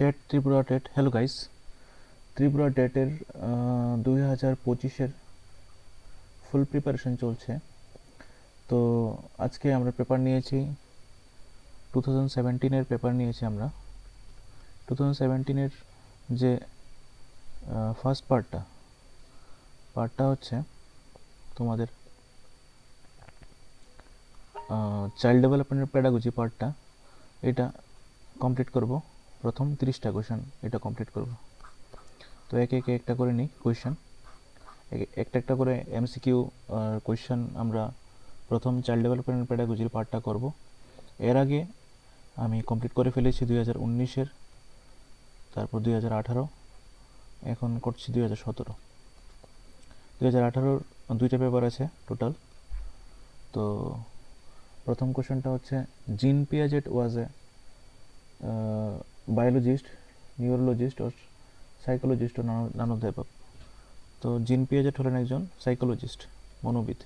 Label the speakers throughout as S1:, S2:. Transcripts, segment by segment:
S1: TET Tripura TET. Hello guys, Tripura টেটের 2025-এর full preparation চলছে। তো আজকে আমরা পেপার নিয়েছি 2017-এর পেপার নিয়েছি আমরা। 2017-এর যে ফার্স্ট পার্টটা হচ্ছে তোমাদের চাইল্ড ডেভেলপমেন্টের প্যাডাগজি পার্টটা। এটা কমপ্লিট করব, প্রথম 30টা কোয়েশ্চেন এটা কমপ্লিট করব। তো একে একে একটা করে নিই কোয়েশ্চেন, একটা করে এমসিকিউ কোয়েশ্চেন আমরা প্রথম চাইল্ড ডেভেলপমেন্ট প্যাডাগজির পার্টটা করব। এর আগে আমি কমপ্লিট করে ফেলেছি 2019-এর, তারপর 2018, এখন করছি 2017। 2018-র দুইটা পেপার আছে টোটাল। তো প্রথম কোয়েশ্চেনটা হচ্ছে, Jean Piaget was a biologist, neurologist or psychologist or none of the above. তো জিন পিয়াজেট হলেন একজন সাইকোলজিস্ট, মনোবিদ।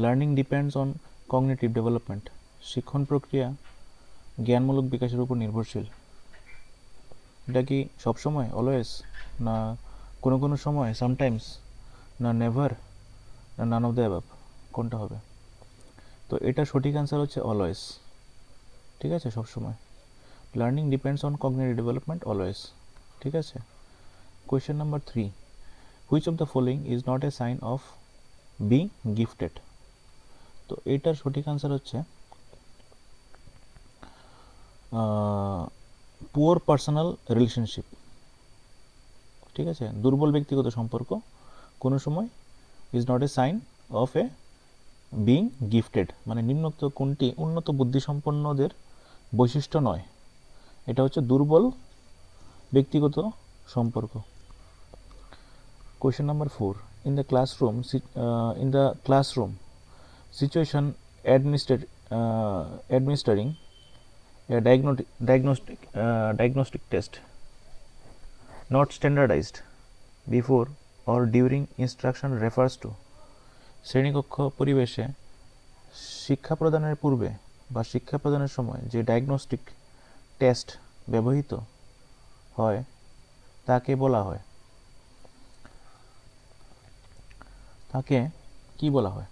S1: Learning depends on cognitive development, শিক্ষণ প্রক্রিয়া জ্ঞানমূলক বিকাশের উপর নির্ভরশীল। এটা কি সবসময়, অলওয়েজ, না কোনো কোনো সময়, সামটাইমস, না নেভার, না নান অফ দ্য অ্যাবভ, কোনটা হবে? তো এটা সঠিক অ্যান্সার হচ্ছে অলওয়েজ। ঠিক আছে, সবসময়। Learning depends on cognitive development, always. ঠিক আছে। Question number 3, which of the following is not a sign of being gifted? তো এটার সঠিক অ্যান্সার হচ্ছে পুয়ার পার্সোনাল রিলেশনশিপ। ঠিক আছে, দুর্বল ব্যক্তিগত সম্পর্ক কোনো সময় is not a sign of a being gifted, মানে নিম্নোক্ত কোনটি উন্নত বুদ্ধিসম্পন্নদের বৈশিষ্ট্য নয়? এটা হচ্ছে দুর্বল ব্যক্তিগত সম্পর্ক। Question number 4, in the classroom situation administering a diagnostic test not standardized before or during instruction refers to। শ্রেণীকক্ষ পরিবেশে শিক্ষা প্রদানের পূর্বে বা শিক্ষা প্রদানের সময় যে ডায়াগনস্টিক টেস্ট ব্যবহৃত হয় তাকে বলা হয়, তাকে কি বলা হয়?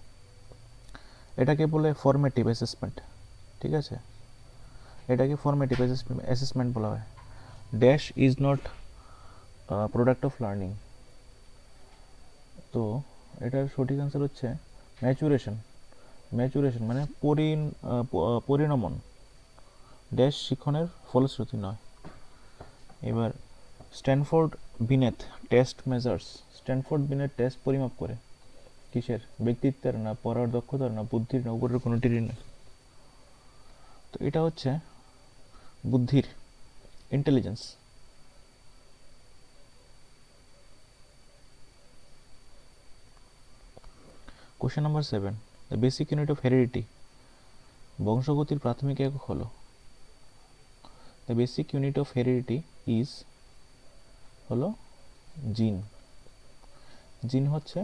S1: এটাকে বলে ফর্মেটিভ অ্যাসেসমেন্ট। ঠিক আছে, এটাকে ফর্মেটিভ অ্যাসেসমেন্ট বলা হয়। Dash is not product of learning. তো এটার সঠিক অ্যান্সার হচ্ছে ম্যাচুরেশন মানে পরিণমন। ড্যাশ শিক্ষণের ফলশ্রুতি নয়। এবার Stanford Binet test measures. Stanford Binet test পরিমাপ করে কিসের? ব্যক্তিত্বের, না পড়ার দক্ষতার, না বুদ্ধির, না উপরের কোনোটিরই নয়। তো এটা হচ্ছে বুদ্ধির, intelligence. Question number 7, the basic unit of heredity. বংশগতির প্রাথমিক একক হলো। The basic unit of heredity হলো জিন। জিন হচ্ছে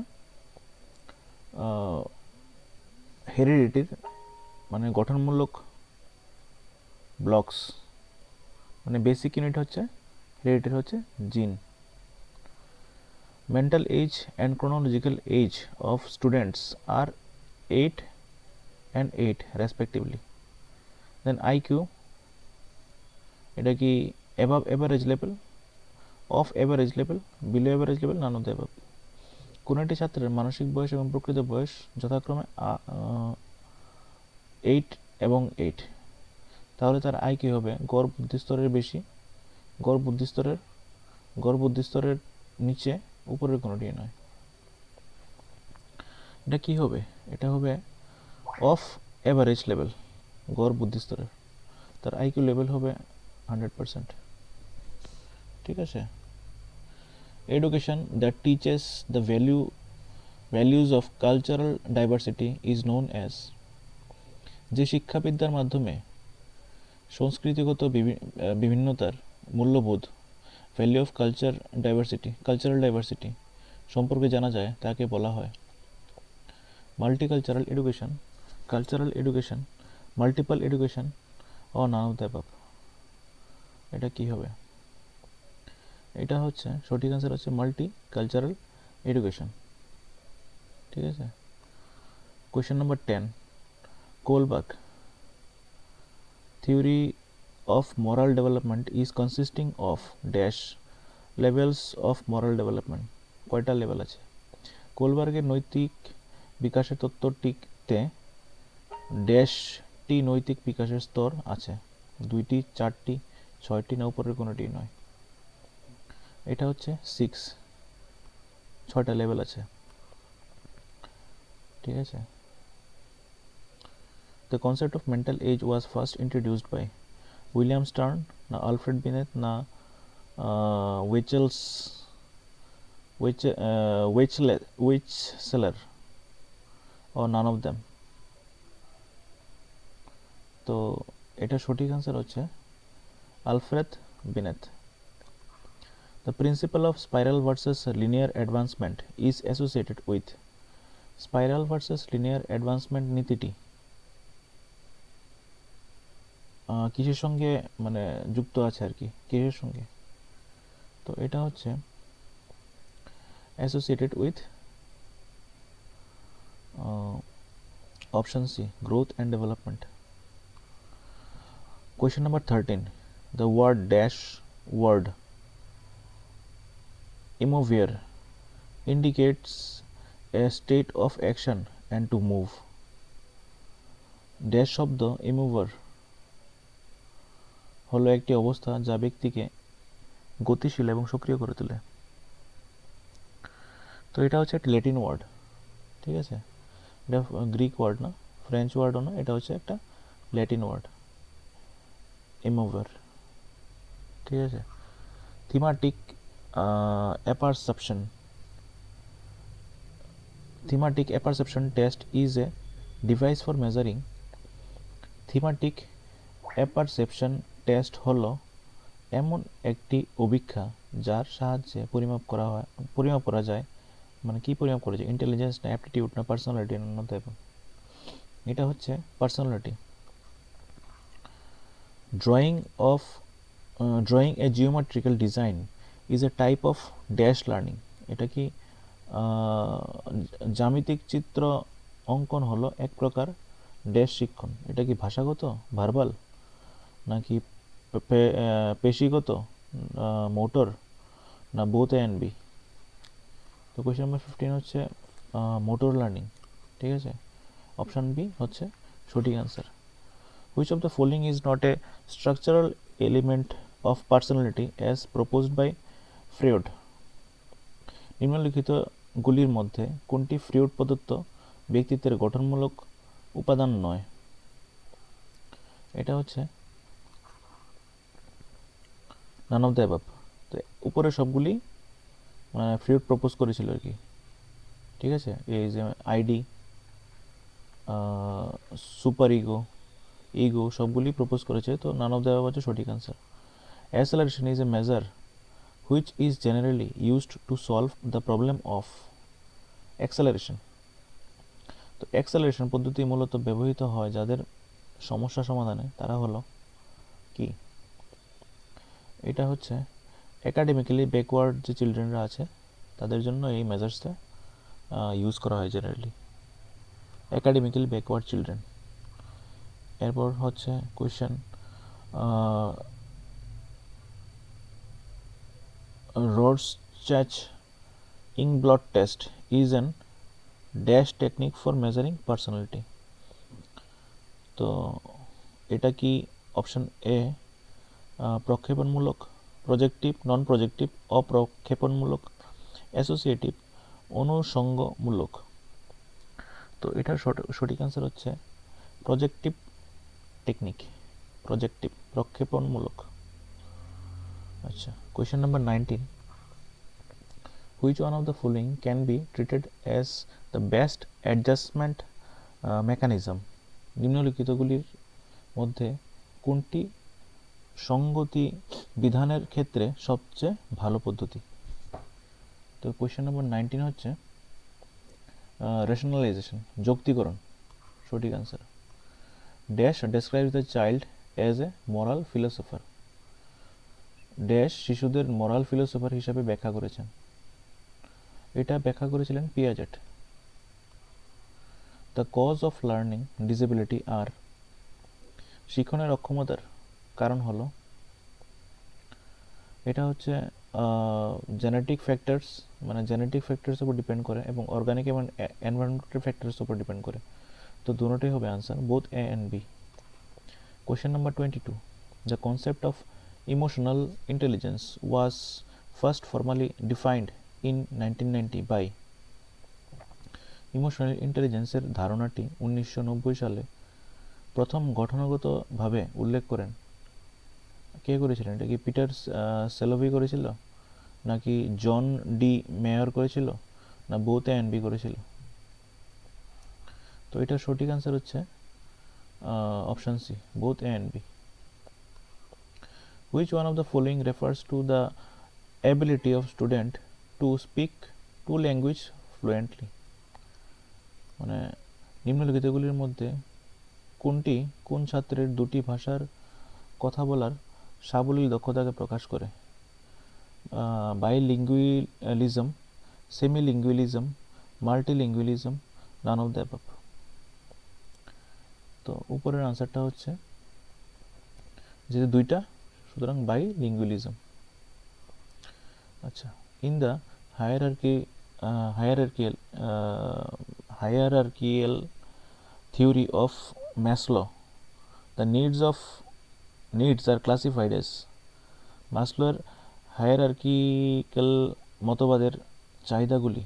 S1: হেরিডিটির মানে গঠনমূলক ব্লকস, মানে বেসিক ইউনিট হচ্ছে হেরিডিটির হচ্ছে জিন। Mental age and chronological age of students are 8 and 8 respectively. Then IQ, এটা কি above average level, of average level, below average level, none of the above? কোনো একটি ছাত্রের মানসিক বয়স এবং প্রকৃত বয়স যথাক্রমে 8 এবং 8, তাহলে তার আই কি হবে? গড় বুদ্ধিস্তরের বেশি, গড় বুদ্ধিস্তরের নিচে, উপরের কোনোটি নয়। এটা কি হবে? এটা হবে অফ এভারেজ লেভেল, গড় বুদ্ধিস্তরের। তার আইকিউ লেভেল হবে 100%। ঠিক আছে। Education that teaches the values of cultural diversity is known as. যে শিক্ষাবিদ্যার মাধ্যমে সংস্কৃতিগত বিভিন্নতার মূল্যবোধ, ভ্যালিউ অফ কালচারাল ডাইভার্সিটি সম্পর্কে জানা যায় তাকে বলা হয় multicultural education, cultural education, multiple education ও নান অফ দ্য অ্যাবাভ। এটা কি হবে? এটা হচ্ছে সঠিক অ্যান্সার হচ্ছে মাল্টি কালচারাল এডুকেশন। ঠিক আছে। Question number 10, Kohlberg theory of moral development is consisting of dash levels of moral development. কয়টা লেভেল আছে? কোলবার্গের নৈতিক বিকাশের তত্ত্বটিতে ড্যাশটি নৈতিক বিকাশের স্তর আছে, 2টি, 4টি, 6টি না উপরের কোনোটি নয়। এটা হচ্ছে 6টা লেভেল আছে। ঠিক আছে। The concept of mental age was first introduced by William Stern না আলফ্রেড বিনেট না উইচসেলার or none of them? তো এটা সঠিক অ্যান্সার হচ্ছে Alfred Binet. The principle of spiral versus linear advancement is associated with spiral versus linear advancement নীতিটি কিসের সঙ্গে মানে যুক্ত আছে আর কি, কিসের সঙ্গে? তো এটা হচ্ছে associated with option C, growth and development. Question number 13, the word dash word immovere indicates a state of action and to move. dash শব্দ immover হলো একটি অবস্থা যা ব্যক্তিকে গতিশীল এবং সক্রিয় করে তোলে। তো এটা হচ্ছে একটা ল্যাটিন ওয়ার্ড। ঠিক আছে। এটা গ্রিক ওয়ার্ড না, ফ্রেঞ্চ ওয়ার্ডও না, এটা হচ্ছে একটা ল্যাটিন ওয়ার্ড, immover। ঠিক আছে। Thematic apperception. Thematic apperception test is a device for measuring. Thematic apperception test হলো এমন একটি অভিক্ষা যার সাহায্যে পরিমাপ করা যায়, মানে কি পরিমাপ করা যায়? ইন্টেলিজেন্স না অ্যাপটিটিউড না পার্সোনালিটি না অন্য টাইপ? এটা হচ্ছে personality. Drawing a geometrical design is a type of dash learning. এটা কি জ্যামিতিক চিত্র অঙ্কন হলো এক প্রকার ড্যাশ শিক্ষণ। এটা কি ভাষাগত, ভার্বাল, নাকি পেশিগত, মোটর, না বোথ এ এন্ড বি? তো কোয়েশ্চেন নাম্বার 15 হচ্ছে মোটর লার্নিং। ঠিক আছে। অপশান বি হচ্ছে সঠিক answer. Which of the following is not a structural element of personality as proposed by Freud? নিম্নলিখিতগুলির মধ্যে কোনটি ফ্রয়েড প্রদত্ত ব্যক্তিত্বের গঠনমূলক উপাদান নয়? এটা হচ্ছে নান অফ দ্য অ্যাবাভ। তো উপরে সবগুলি মানে ফ্রয়েড প্রপোজ করেছিল আর কি। ঠিক আছে। এই যে আইডি, সুপার ইগো সবগুলি প্রপোজ করেছে। তো নান অফ দ্য অ্যাবাভ হচ্ছে সঠিক answer. Acceleration is a measure which is generally used to solve the problem of acceleration. তো অ্যাক্সেলারেশন পদ্ধতি মূলত ব্যবহৃত হয় যাদের সমস্যা সমাধানে, তারা হলো কি? এটা হচ্ছে একাডেমিক্যালি ব্যাকওয়ার্ড যে চিলড্রেনরা আছে তাদের জন্য এই মেজার্সটা ইউজ করা হয় জেনারেলি, একাডেমিক্যালি ব্যাকওয়ার্ড চিলড্রেন। এরপর হচ্ছে question, Rorschach-Ing blood test is an dash technique for measuring personality. তো এটা কি? অপশন এ প্রক্ষেপণমূলক, প্রজেক্টিভ, নন প্রজেক্টিভ, অপ্রক্ষেপণমূলক, অ্যাসোসিয়েটিভ, অনুষঙ্গমূলক। তো এটার সঠিক অ্যান্সার হচ্ছে প্রজেক্টিভ টেকনিক, প্রজেক্টিভ, প্রক্ষেপণমূলক। আচ্ছা। Question number 19, which one of the following can be treated as the best adjustment mechanism? নিম্নলিখিতগুলির মধ্যে কোনটি সঙ্গতি বিধানের ক্ষেত্রে সবচেয়ে ভালো পদ্ধতি? তো কোয়েশ্চেন নাম্বার 19 হচ্ছে রেশনালাইজেশন, যৌক্তিকরণ। সঠিক answer. Dash describes the child as a moral philosopher. Dash শিশুদের মোরাল ফিলোসফার হিসাবে ব্যাখ্যা করেছেন। এটা ব্যাখ্যা করেছিলেন Piaget. The cause of learning disability আর শিক্ষণের অক্ষমতার কারণ হলো, এটা হচ্ছে জেনেটিক ফ্যাক্টরস, মানে জেনেটিক ফ্যাক্টরস উপর ডিপেন্ড করে এবং অর্গানিক এবং এনভায়রনমেন্টাল ফ্যাক্টরস উপর ডিপেন্ড করে। তো দুটোই হবে answer, both A and B. Question number 22, the concept of emotional intelligence was first formally defined in 1990 by. Emotional ইন্টেলিজেন্সের ধারণাটি 1990 সালে প্রথম গঠনগতভাবে উল্লেখ করেন। কে করেছিলেন? এটা কি পিটার সেলোভি করেছিল, নাকি জন ডি মেয়র করেছিল, না বোথ এ অ্যান্ড বি করেছিল? তো এটার সঠিক আনসার হচ্ছে option C, both A and B. Which one of the following refers to the ability of student to speak two language fluently? মানে নিম্নলিখিতগুলির মধ্যে কোনটি কোন ছাত্রের দুটি ভাষার কথা বলার সাবলীল দক্ষতাকে প্রকাশ করে? Bilingualism, semilingualism, multilingualism, none of the above. তো উপরের আনসারটা হচ্ছে যেহেতু দুইটা, সুতরাং বাইলিঙ্গুয়ালিজম। আচ্ছা, in the hierarchical theory of Maslow, the needs are classified as। মাসলোর হায়ারার্কিক্যাল মতবাদের চাহিদাগুলি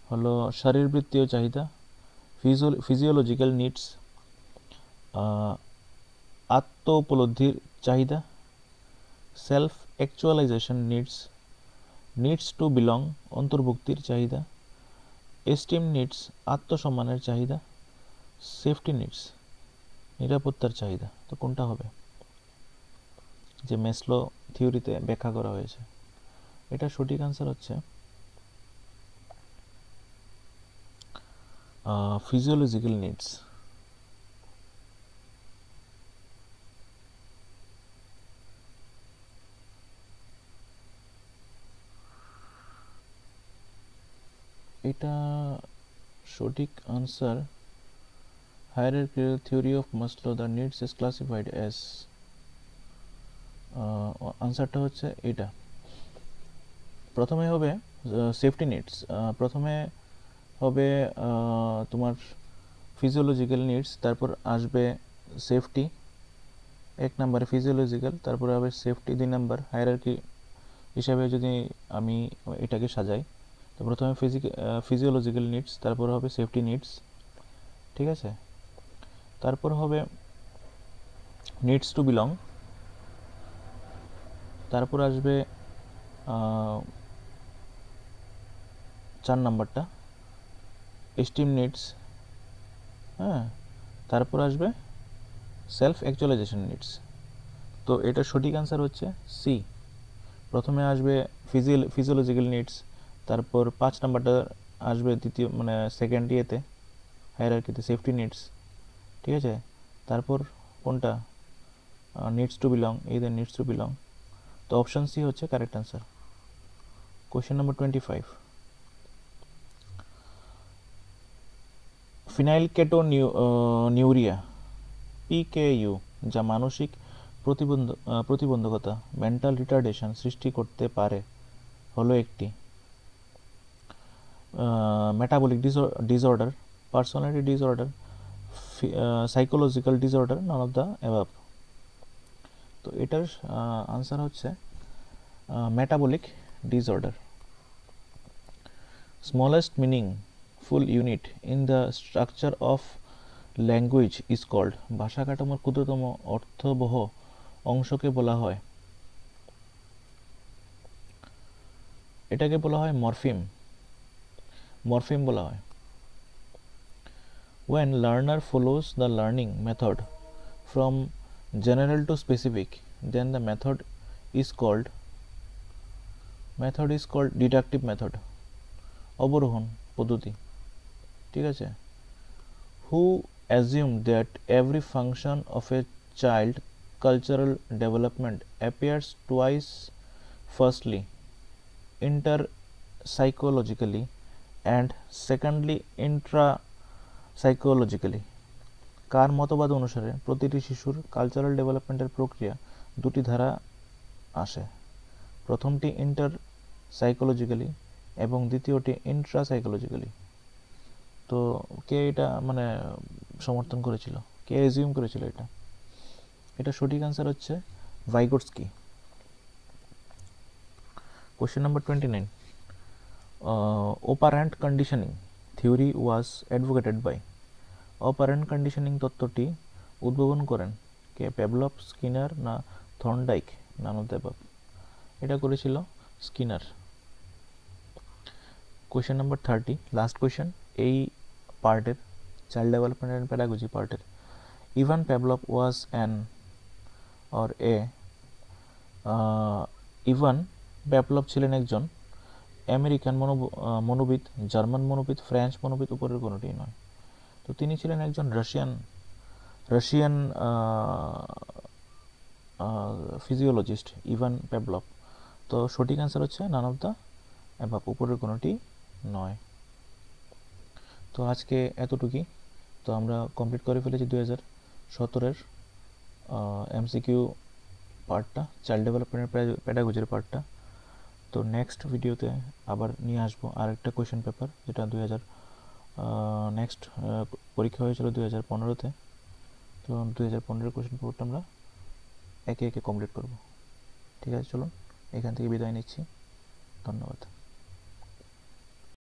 S1: হলো শারীরবৃত্তীয় চাহিদা, ফিজিওলজিক্যাল নিডস, আত্ম উপলব্ধির চাহিদা, self actualization needs, needs to belong অন্তর্ভুক্তির চাহিদা, এস্টিম নিডস আত্মসম্মানের চাহিদা, সেফটি নিডস নিরাপত্তার চাহিদা। তো কোনটা হবে যে ম্যাসলো থিওরিতে ব্যাখ্যা করা হয়েছে? এটা সঠিক আনসার হচ্ছে ফিজিওলজিক্যাল নিডস। এটা সঠিক answer, hierarchical theory of Maslow, the needs is classified as। আনসারটা হচ্ছে এটা। প্রথমে হবে সেফটি নিডস, প্রথমে হবে তোমার ফিজিওলজিক্যাল নিডস, তারপর আসবে সেফটি, এক নম্বরে ফিজিওলজিক্যাল, তারপরে হবে সেফটি, 2 নম্বর। হায়ারার্কি হিসাবে যদি আমি এটাকে সাজাই, তো প্রথমে ফিজিওলজিক্যাল নিডস, তারপর হবে সেফটি নিডস, ঠিক আছে? তারপর হবে নিডস টু বিলং, তারপর আসবে 4 নাম্বারটা এস্টিম নিডস, হ্যাঁ, তারপর আসবে সেলফ অ্যাকচুয়ালাইজেশন নিডস। তো এটা সঠিক আনসার হচ্ছে সি, প্রথমে আসবে ফিজিওলজিক্যাল নিডস, তারপর 5 নাম্বারটা আসবে দ্বিতীয় মানে সেকেন্ড ইয়েতে হায়ারার্কিতে সেফটি নিডস, ঠিক আছে? তারপর কোনটা? নিডস টু বিলং, এইদের নিডস টু বিলং। তো অপশন সি হচ্ছে correct answer. Question number 25, phenylketonuria PKU, যা মানসিক প্রতিবন্ধকতা মেন্টাল রিটার্ডেশন সৃষ্টি করতে পারে, হলো একটি metabolic disorder, personality disorder, psychological disorder, none of the above. তো এটার আনসার হচ্ছে metabolic disorder. Smallest meaningful unit in the structure of language is called, ভাষা কাঠামোর ক্ষুদ্রতম অর্থবহ অংশকে বলা হয়, এটাকে বলা হয় মরফিম, মরফিম বলা হয়। When learner follows the learning method from general to specific, then the method is called deductive method, অবরোহণ পদ্ধতি, ঠিক আছে? Who assumed that every function of a child cultural development appears twice, firstly interpsychologically and secondly intrapsychologically. কার মতবাদ অনুসারে প্রতিটি শিশুর cultural ডেভেলপমেন্টের প্রক্রিয়া দুটি ধারা আসে, প্রথমটি ইন্টার সাইকোলজিক্যালি এবং দ্বিতীয়টি ইন্ট্রা সাইকোলজিক্যালি। তো কে এটা মানে সমর্থন করেছিল, কে এজিউম করেছিল এটা? এটা সঠিক অ্যান্সার হচ্ছে Vygotsky. Question number 29, operant conditioning theory was advocated by. Operant conditioning তত্ত্বটি উদ্ভাবন করেন কে? প্যাভলভ, স্কিনার না Thorndike? None of the above. এটা করেছিল Skinner. Question number 30, last question এই পার্টের, চাইল্ড ডেভেলপমেন্ট অ্যান্ড প্যাডাগজি পার্টের। Ivan Pavlov was an or a Ivan Pavlov ছিলেন একজন আমেরিকান মনোবিদ, জার্মান মনোবিদ, ফ্রেঞ্চ মনোবিদ, উপরের কোনোটি নয়। তো তিনি ছিলেন একজন রাশিয়ান ফিজিওলজিস্ট ইভান প্যাভলভ। তো সঠিক অ্যান্সার হচ্ছে নান অফ দ্য অ্যাবাভ, উপরের কোনোটি নয়। তো আজকে এতটুকুই। তো আমরা কমপ্লিট করে ফেলেছি 2017-এর এমসিকিউ পার্টটা, চাইল্ড ডেভেলপমেন্টের প্যাডাগজির পার্টটা। তো নেক্সট ভিডিওতে আবার নিয়ে আসবো আরেকটা কোয়েশ্চেন পেপার, যেটা নেক্সট পরীক্ষা হয়েছিল 2015-তে। তো 2015-এর কোয়েশ্চেন পেপারটা আমরা একে একে কমপ্লিট করব। ঠিক আছে, চলুন এখান থেকে বিদায় নিচ্ছি। ধন্যবাদ।